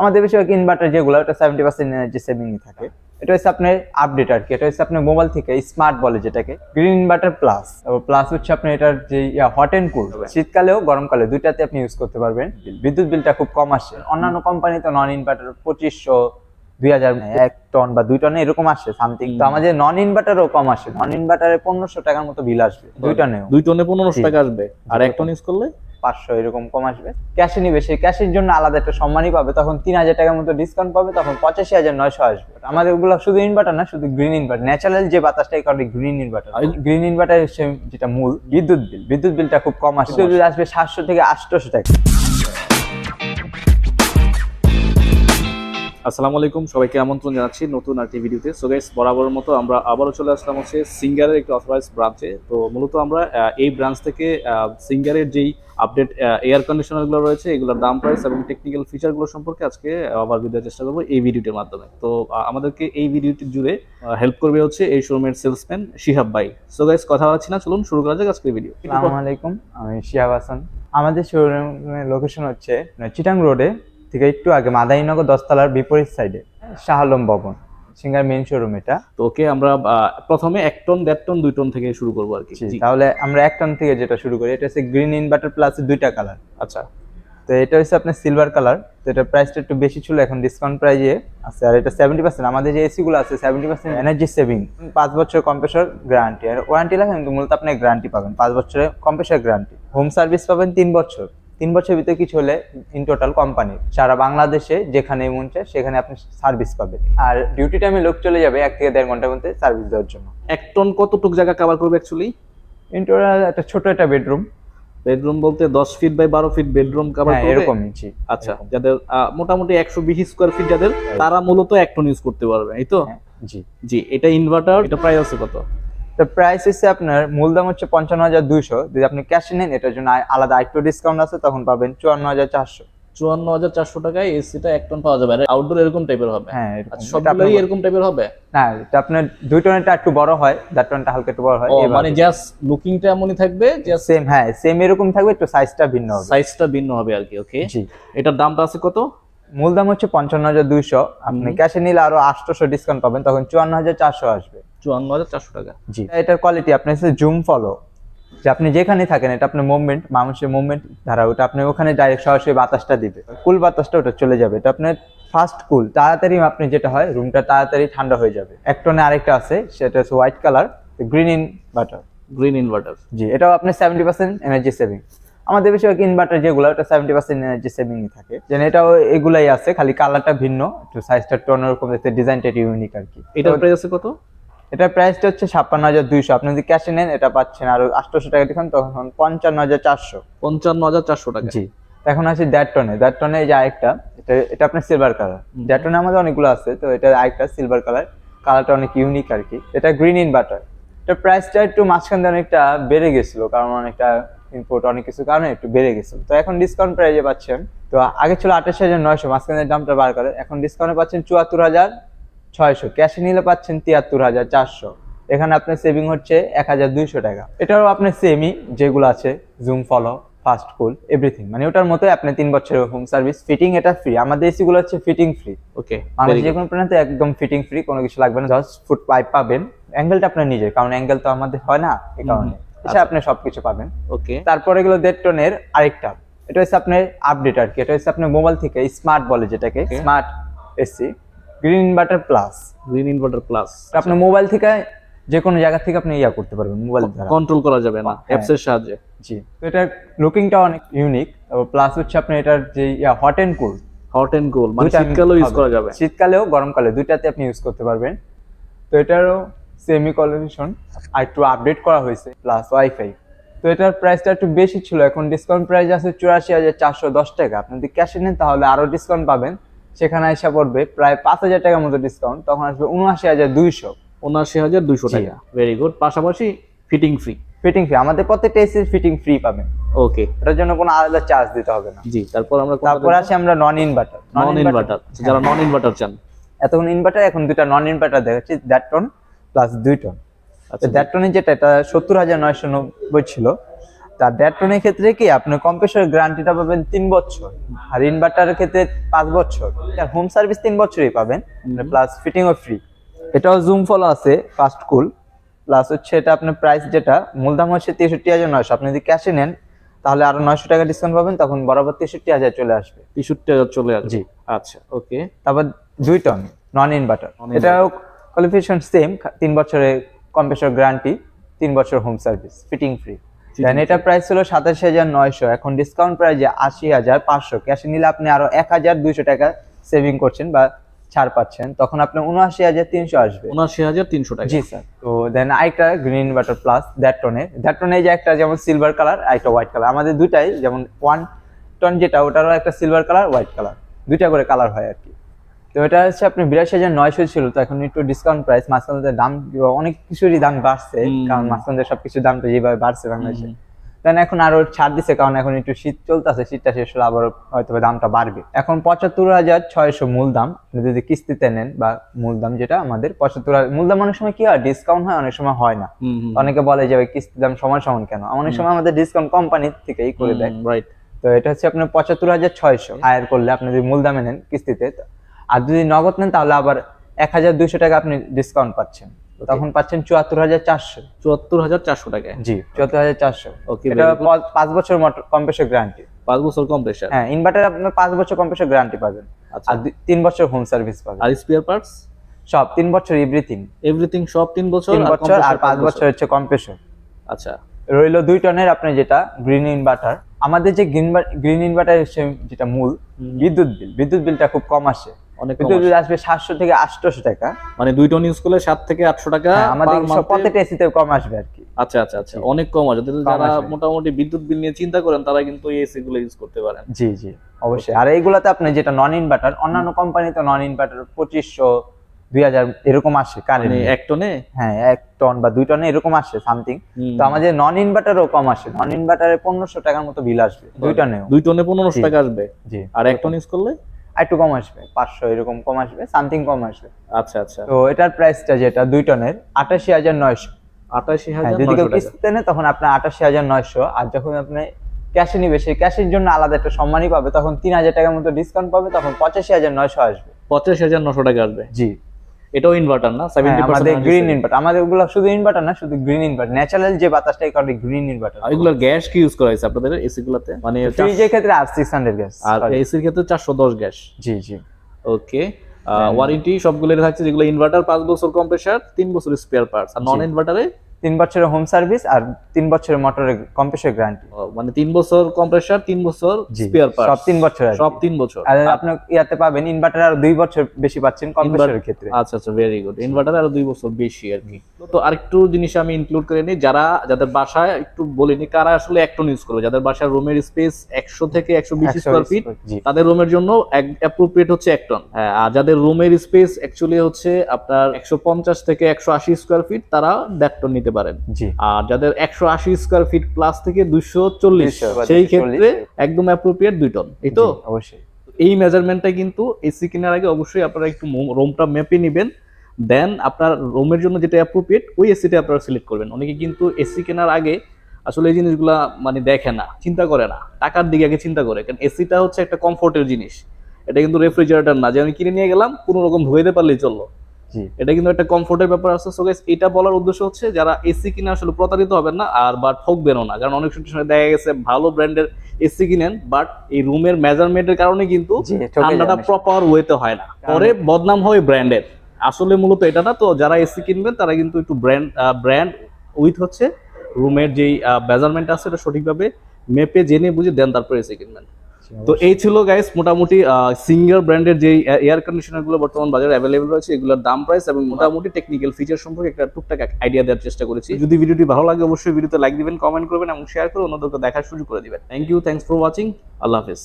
আমাদের বেশিরভাগ ইনভার্টার যেগুলো ওটা 70% এনার্জি সেভিং থাকে। এটা হচ্ছে আপনার আপডেট আর কি, এটা হচ্ছে আপনার মোবাইল থেকে স্মার্ট বলে যেটাকে গ্রিন ইনভার্টার প্লাস। প্লাস হচ্ছে আপনার এটার যে হট এন্ড কুল, শীতকালেও গরমকালে দুইটাতে আপনি ইউজ করতে পারবেন। বিদ্যুৎ বিলটা খুব কম আসে। অন্যান্য কোম্পানিতে নন ইনভার্টার 2500, 2000, 1 টন বা 2 টনে এরকম আসে সামথিং। তো আমাদের নন ইনভার্টারও কম আসে। নন ইনভার্টারে 1500 টাকার মতো বিল আসবে 2 টনেও। 2 টনে 1500 টাকা আসবে, আর 1 টন ইউজ করলে 500 এরকম কম আসবে। ক্যাশে নিবে, সেই ক্যাশের জন্য আলাদা একটা সম্মানই পাবে, তখন 3000 টাকার মতো ডিসকাউন্ট পাবে, তখন 85,900 আসবে। আমাদের ওগুলো শুধু ইনভার্টার না, শুধু গ্রিন ইনভার্টার, ন্যাচারাল যে বাতাসটা এই কারণে গ্রিন ইনভার্টার। গ্রিন ইনভার্টার যেটা মূল বিদ্যুৎ বিলটা খুব কম আসে, বিদ্যুৎ বিল আসবে 700 থেকে 800 টাকা। আসসালামু আলাইকুম, সবাইকে আমন্ত্রণ জানাচ্ছি নতুন আরেকটি ভিডিওতে। সো গাইস, বরাবরের মতো আমরা আবারও চলে আসলাম হচ্ছে সিঙ্গারের একটি অথরাইজড ব্রাঞ্চে। তো মূলত আমরা এই ব্রাঞ্চ থেকে সিঙ্গারের যেই আপডেট এয়ার কন্ডিশনারগুলো রয়েছে এগুলোর দাম, প্রাইস এবং টেকনিক্যাল ফিচারগুলো সম্পর্কে আজকে আবার দেওয়ার চেষ্টা করবো এই ভিডিওটির মাধ্যমে। তো আমাদেরকে এই ভিডিওটি জুড়ে হেল্প করবে হচ্ছে এই শোরুমের সেলসম্যান শিহাব ভাই। সো গাইস, কথা বলছি না, চলুন শুরু করা যাক আজকের ভিডিও। আসসালামু আলাইকুম, আমি শিহাব হাসান। আমাদের শোরুমের লোকেশন হচ্ছে চিটাং রোডে থেকে একটু আগে মাদারীনগর 10 তলার বিপরীত সাইডে শাহ আলম ভবন, সিঙ্গার মেইন শোরুম এটা। তো ওকে, আমরা প্রথমে 1 টন, 1.5 টন, 2 টন থেকে শুরু করবো আর কি। তাহলে আমরা 1 টন থেকে যেটা শুরু করি, এটা হচ্ছে গ্রিন ইনভার্টার প্লাস 2টা কালার। আচ্ছা, তো এটা হচ্ছে আপনার সিলভার কালার। তো এটা প্রাইসটা একটু বেশি ছিল, এখন ডিসকাউন্ট প্রাইজে আছে। আর এটা 70%, আমাদের যে এসি গুলো আছে 70% এনার্জি সেভিং, 5 বছর কম্প্রেসর গ্যারান্টি। আর ওয়ারেন্টি লাগে কিন্তু মূলত আপনি গ্যারান্টি পাবেন 5 বছরের কম্প্রেসর গ্যারান্টি। হোম সার্ভিস পাবেন 3 বছর। 3 বছরের ভিতরে কিছু হলে ইন টোটাল কোম্পানি সারা বাংলাদেশে যেখানে মন চায় সেখানে আপনি সার্ভিস পাবেন। আর ডিউটি টাইমে লোক চলে যাবে 1 থেকে 1.5 ঘন্টার মধ্যে সার্ভিস দেওয়ার জন্য। 1 টন কতটুকু জায়গা কভার করবে অ্যাকচুয়ালি? ইন টোটাল একটা ছোট একটা বেডরুম বলতে 10 feet by 12 feet bedroom cover করবে এরকম। জি, আচ্ছা। যাদের মোটামুটি 120 স্কয়ার ফিট যাদের, তারা মূলত 1 টন ইউজ করতে পারবে, এই তো? জি জি। এটা ইনভার্টার, এটা প্রাইস আছে কত? তো প্রাইস হচ্ছে আপনার মূল দাম হচ্ছে 55,200। যদি আপনি ক্যাশে নেন এটার জন্য আলাদা আরেকটু ডিসকাউন্ট আছে, তখন পাবেন 54,400। 54,400 টাকায় এসিটা 1 টন পাওয়া যাবে। আর আউটডোর এরকম টাইপের হবে? হ্যাঁ, আচ্ছা, সবগুলোই এরকম টাইপের হবে না? এটা আপনার 2 টনেরটা একটু বড় হয়, 4 টনটা হালকা একটু বড় হয়। মানে জাস্ট লুকিংটা এমনই থাকবে, জাস্ট সেম। হ্যাঁ, সেম এরকম থাকবে, একটু সাইজটা ভিন্ন হবে। সাইজটা ভিন্ন হবে আর কি। ওকে, জি। এটার দামটা আছে কত? মূল দাম হচ্ছে 55,200। আপনি ক্যাশে নিলে আরো 800 ডিসকাউন্ট পাবেন, তখন 54,400 আসবে। 54,400 টাকা। জি। এটার কোয়ালিটি আপনার হচ্ছে জুম ফলো, যে আপনি যেখানে থাকেন এটা আপনার মুভমেন্ট, মানুষের মুভমেন্ট ধারা, ওটা আপনি ওখানে ডাইরেক্ট সরাসরি বাতাসটা দিবে, কুল বাতাসটা ওটা চলে যাবে। এটা আপনার ফাস্ট কুল, তাড়াতাড়ি আপনি যেটা হয় রুমটা তাড়াতাড়ি ঠান্ডা হয়ে যাবে। 1 টনে আরেকটা আছে, সেটা হচ্ছে হোয়াইট কালার, গ্রিন ইনভার্টার। জি, এটাও আপনার 70% এনার্জি সেভিং। আমাদের বেশিরভাগ ইনভার্টার যেগুলো ওটা 70% এনার্জি সেভিং থাকে। যেন এটাও এগুলাই আছে, খালি কালারটা ভিন্ন, একটু সাইজটা একটু অন্যরকম, দেখতে ডিজাইনটা ইউনিক আর কি। এটার প্রাইস আছে কত? এটার প্রাইসটা হচ্ছে 56,200। আপনি যদি ক্যাশে নেন এটা পাচ্ছেন আরো 800 টাকা ডিসকাউন্ট, তখন 55,400। 55,400 টাকা। জি। এখন আছে 1.5 টনে এই যে আরেকটা, এটা আপনার সিলভার কালার। 1.5 টনে আমাদের অনেকগুলো আছে, তো এটা আরেকটা সিলভার কালারটা অনেক ইউনিক আর কি। এটা গ্রিন ইনভার্টার। এটার প্রাইসটা একটু মাঝখান দিয়ে অনেকটা বেড়ে গেছিল, কারণ অনেকটা ইম্পোর্ট অনেক কিছু কারণে একটু বেড়ে গেছিল। তো এখন ডিসকাউন্ট প্রাইজে পাচ্ছেন, তো আগে ছিল 28,900, মাঝখানের দামটা বার করে এখন ডিসকাউন্টে পাচ্ছেন 74,600। ক্যাশে নিলে পাচ্ছেন 73,400। এখানে আপনার সেভিং হচ্ছে 1,200 টাকা। এটাও আপনার সেমি যেগুলো আছে, জুম ফলো, ফাস্ট কুল, এভরিথিং, মানে ওটার মতোই আপনি 3 বছরের হোম সার্ভিস, ফিটিং এটা ফ্রি। আমাদের এসি গুলো হচ্ছে ফিটিং ফ্রি। ওকে, মানে যে কোনো প্ল্যানেতে একদম ফিটিং ফ্রি, কোনো কিছু লাগবে না। জাস্ট ফুট পাইপ পাবেন, অ্যাঙ্গেলটা আপনার নিজের, কারণ অ্যাঙ্গেল তো আমাদের হয় না, এই কারণে এটা আপনি সবকিছু পাবেন। ওকে, তারপরে এগুলো 1.5 টনের আরেকটা, এটা হচ্ছে আপনার আপডেট আর কি। এটা হচ্ছে আপনার মোবাইল থেকে স্মার্ট বলে যেটাকে, smart AC green inverter plus. আপনার মোবাইল থেকে যে কোনো জায়গা থেকে আপনি করতে পারবেন, মোবাইল দ্বারা কন্ট্রোল করা যাবে না, অ্যাপস এর সাহায্যে। জি। তো এটার লুকিংটা অনেক ইউনিক, প্লাস হচ্ছে আপনার এটার যে হট এন্ড কুল মানে শীতকালেও ইউজ করা যাবে, শীতকালেও গরমকালে দুইটাতে আপনি ইউজ করতে পারবেন। তো এটারও সেমি কলিউশন আর একটু আপডেট করা হয়েছে, প্লাস ওয়াইফাই। তো এটার প্রাইসটা একটু বেশি ছিল, এখন ডিসকাউন্ট প্রাইস আছে 84,410 টাকা। আপনি যদি ক্যাশে নেন তাহলে আরো ডিসকাউন্ট পাবেন, সেখানে এসে পড়বে প্রায় 5,000 টাকার মতো ডিসকাউন্ট, তখন আসবে 79,200 টাকা। Very good. পাশাপাশি ফিটিং ফ্রি। আমাদের প্রত্যেকটা এসির ফিটিং ফ্রি পাবেন। ওকে, এটার জন্য কোনো আলাদা চার্জ দিতে হবে না। জি। তারপর আসি আমরা নন ইনভার্টার। যারা নন ইনভার্টার চান, এতক্ষণ ইনভার্টার, এখন দুটা নন ইনভার্টার দেখাচ্ছি, 1.5 টন প্লাস 2 টন। 1.5 টনের যেটা, এটা 70,990 ছিল, তার দেড় টনের ক্ষেত্রে কি আপনি কম্প্রেসর গ্যারান্টিটা পাবেন 3 বছর, আর ইনভার্টারের ক্ষেত্রে 5 বছর। আর হোম সার্ভিস 3 বছরই পাবেন, প্লাস ফিটিংও ফ্রি। এটাও জুম ফলো আছে ফাস্ট কুল, প্লাস হচ্ছে এটা আপনার প্রাইস যেটা মূল দাম হচ্ছে 63,900, আপনি যদি ক্যাশে নেন তাহলে আরো 900 টাকা ডিসকাউন্ট পাবেন, তখন বরাবর 63,000 চলে আসবে। 63,000 চলে আসবে, জি। আচ্ছা ওকে। তারপর 2 টন নন ইনভার্টার, এটাও কোয়ালিফিকেশন সেম, 3 বছরের কম্প্রেসর গ্যারান্টি, 3 বছর হোম সার্ভিস, ফিটিং ফ্রি। দেন এটা প্রাইস ছিল 87,900, এখন ডিসকাউন্ট প্রাইসে 80,500। ক্যাশে নিলে আপনি আরো 1,200 টাকা সেভিং করছেন বা ছাড় পাচ্ছেন, তখন আপনার 79,300 আসবে। 79,300 টাকা। জি স্যার। তো দেন আরেকটা গ্রিন ইনভার্টার প্লাস দেড় টনে যে একটা যেমন সিলভার কালার আর একটা হোয়াইট কালার, আমাদের দুটাই যেমন 1 টন যেটা ওটারও একটা সিলভার কালার হোয়াইট কালার, দুইটা করে কালার হয় আর কি। তো এটা হচ্ছে আপনি 82,900 ছিল, তো এখন একটু ডিসকাউন্ট প্রাইস, মাঝখানে দাম অনেক কিছুরই দাম বাড়ছে, কারণ মাঝখানে সবকিছুর দামটা যেভাবে বাড়ছে বাংলাদেশে, দেন এখন আরো ছাড় দিছে, কারণ এখন একটু শীত চলতেছে, শীতটা শেষ হলে আবার হয়তো দামটা বাড়বে। এখন 75,600 মূল দাম, যদি কিস্তিতে নেন বা মূল দাম যেটা আমাদের 75,000 মূল দাম। অনেক সময় কি হয় ডিসকাউন্ট হয়, অনেক সময় হয় না। অনেকে বলে যে কিস্তির দাম সমান সমান কেন, অনেক সময় আমাদের ডিসকাউন্ট কোম্পানি থেকেই করে দেয়। রাইট। তো এটা হচ্ছে আপনার 75,600 হায়ার করলে, আপনি যদি মূল দামে নেন কিস্তিতে, আর যদি নগদ নেন তাহলে আবার 1,200 টাকা আপনি ডিসকাউন্ট পাচ্ছেন, তখন পাচ্ছেন 74,400। 74,400 টাকা। জি, 74,400। ওকে। এটা 5 বছর কম্প্রেসর গ্যারান্টি। 5 বছর কম্প্রেসর। হ্যাঁ, ইনভার্টার আপনার 5 বছর কম্প্রেসর গ্যারান্টি পাবেন, আর 3 বছর হোম সার্ভিস পাবেন। আর স্পেয়ার পার্টস সব 3 বছর, এভরিথিং সব 3 বছর, আর 5 বছর হচ্ছে কম্প্রেসর। আচ্ছা। রইলো 2 টনের আপনি যেটা গ্রিন ইনভার্টার, আমাদের যে গ্রিন ইনভার্টার যেটা মূল বিদ্যুৎ বিলটা খুব কম আসে, বিদ্যুৎ বিল আসবে 700 থেকে 800 টাকা, মানে 2 টন ইউজ করলে 7 থেকে 800 টাকা আমাদের সব প্রত্যেকটা এসিতে কম আসবে আর কি। আচ্ছা আচ্ছা আচ্ছা, অনেক কম আসবে। যারা মোটামুটি বিদ্যুৎ বিল নিয়ে চিন্তা করেন তারা কিন্তু এই এসি গুলো ইউজ করতে পারেন। জি জি অবশ্যই। আর এইগুলাতে আপনি যেটা নন ইনভার্টার, অন্যান্য কোম্পানিতে নন ইনভার্টার 2500 2000 এরকম আসে কারেন্ট, 1 টনে। হ্যাঁ 1 টন বা 2 টনে এরকম আসে সামথিং। তো আমাদের নন ইনভার্টারও কম আসে, নন ইনভার্টারে 1500 টাকার মতো বিল আসবে 2 টনেও। 2 টনে 1500 টাকা আসবে। জি। আর 1 টন ইউজ করলে একটু কম আসবে, 500 এরকম কম আসবে, সামথিং কম আসবে। আচ্ছা আচ্ছা। তো এটার প্রাইসটা যেটা 2 টনের 88,900। 88,900 যদি কেউ কিস্তিতে নেয় তখন আপনার 88,900, আর যখন আপনি ক্যাশে নিবে সেই ক্যাশের জন্য আলাদা একটা সম্মানই পাবে, তখন 3,000 টাকার মতো ডিসকাউন্ট পাবে, তখন 85,900 আসবে। 85,900 টাকা আসবে। জি। এটাও ইনভার্টার না? 70% আমাদের গ্রিন ইনভার্টার, আমাদের ওগুলো শুধু ইনভার্টার না, শুধু গ্রিন ইনভার্টার, ন্যাচারাল যে বাতাসটা এই কারণে গ্রিন ইনভার্টার। এগুলোর গ্যাস কি ইউজ করা হয়েছে আপনাদের এসি গুলাতে? মানে ফ্রিজের ক্ষেত্রে R600 গ্যাস, আর এসির ক্ষেত্রে 410 গ্যাস। জি জি। ওকে। ওয়ারেন্টি সবগুলোর থাকছে, যেগুলো ইনভার্টার 5 বছর কম্প্রেসর, 3 বছর স্পেয়ার পার্টস, আর নন ইনভার্টারে 3 বছরের হোম সার্ভিস আর 3 বছরের মোটরের কম্প্রেসর গ্যারান্টি। মানে 3 বছর কম্প্রেসর, 3 বছর স্পেয়ার পার্টস, সব 3 বছর, সব 3 বছর। আর আপনি ইয়াতে পাবেন ইনভার্টার আর 2 বছর বেশি পাচ্ছেন কম্প্রেসরের ক্ষেত্রে। আচ্ছা আচ্ছা, ভেরি গুড। ইনভার্টার আর 2 বছর বেশি আর কি। তো আরেকটু জিনিস আমি ইনক্লুড করে নিই, যাদের বাসায় একটু বলিনি কারা আসলে 1 টন ইউজ করবে, যাদের বাসায় রুমের স্পেস 100 থেকে 120 স্কয়ার ফিট, তাদের রুমের জন্য অ্যাপ্রোপ্রিয়েট হচ্ছে 1 টন। হ্যাঁ, আর যাদের রুমের স্পেস অ্যাকচুয়ালি হচ্ছে আপনার 150 থেকে 180 স্কয়ার ফিট, তারা 1.5 টন নিতে পারেন। জি। আর যাদের 180 স্কয়ার ফিট প্লাস থেকে 240, সেই ক্ষেত্রে একদম অ্যাপ্রোপ্রিয়েট 2 টন। এই তো অবশ্যই এই মেজারমেন্টটা কিন্তু এসি কেনার আগে অবশ্যই আপনারা একটু রুমটা মেপে নেবেন, দেন আপনার রুমের জন্য যেটা অ্যাপ্রোপ্রিয়েট ওই এসিটা আপনারা সিলেক্ট করবেন। অনেকে কিন্তু এসি কেনার আগে আসলে এই জিনিসগুলা মানে দেখে না, চিন্তা করে না, টাকার দিকে আগে চিন্তা করে। কারণ এসিটা হচ্ছে একটা কমফোর্টের জিনিস, এটা কিন্তু রেফ্রিজারেটর না যে আমি কিনে নিয়ে গেলাম কোনো রকম ধুয়ে পারলেই চললো। এটা কিন্তু একটা কমফোর্টের ব্যাপার আছে। সো গাইস, এটা বলার উদ্দেশ্য হচ্ছে যারা এসি কিনে আসলে প্রতারিত হবেন না আর বা ঠকবেনও না, কারণ অনেক সময় দেখা গেছে ভালো ব্র্যান্ডের এসি কিনেন, বাট এই রুমের মেজারমেন্টের কারণে কিন্তু ঠান্ডাটা প্রপার ওয়েতে হয় না, পরে বদনাম হয় ব্র্যান্ডের। আসলে মূলত এটা না। তো যারা এসি কিনবেন তারা কিন্তু একটু ব্র্যান্ড উইথ হচ্ছে রুমের যেই মেজারমেন্ট আছে এটা সঠিকভাবে মেপে জেনে বুঝে দেন তারপর এসি কিনবেন। তো এই ছিল গাইস মোটামুটি সিঙ্গার ব্র্যান্ডের যে এয়ার কন্ডিশনার গুলো বর্তমান বাজারে অ্যাভেলেবল রয়েছে, এগুলোর দাম, প্রাইস এবং মোটামুটি টেকনিক্যাল ফিচার সম্পর্কে একটা টুকটাক আইডিয়া দেওয়ার চেষ্টা করেছি। যদি ভিডিওটি ভালো লাগে অবশ্যই ভিডিওতে লাইক দিবেন, কমেন্ট করবেন এবং শেয়ার করে অন্যদেরকে দেখার সুযোগ করে দিবেন। Thanks for watching. আল্লাহ হাফেজ।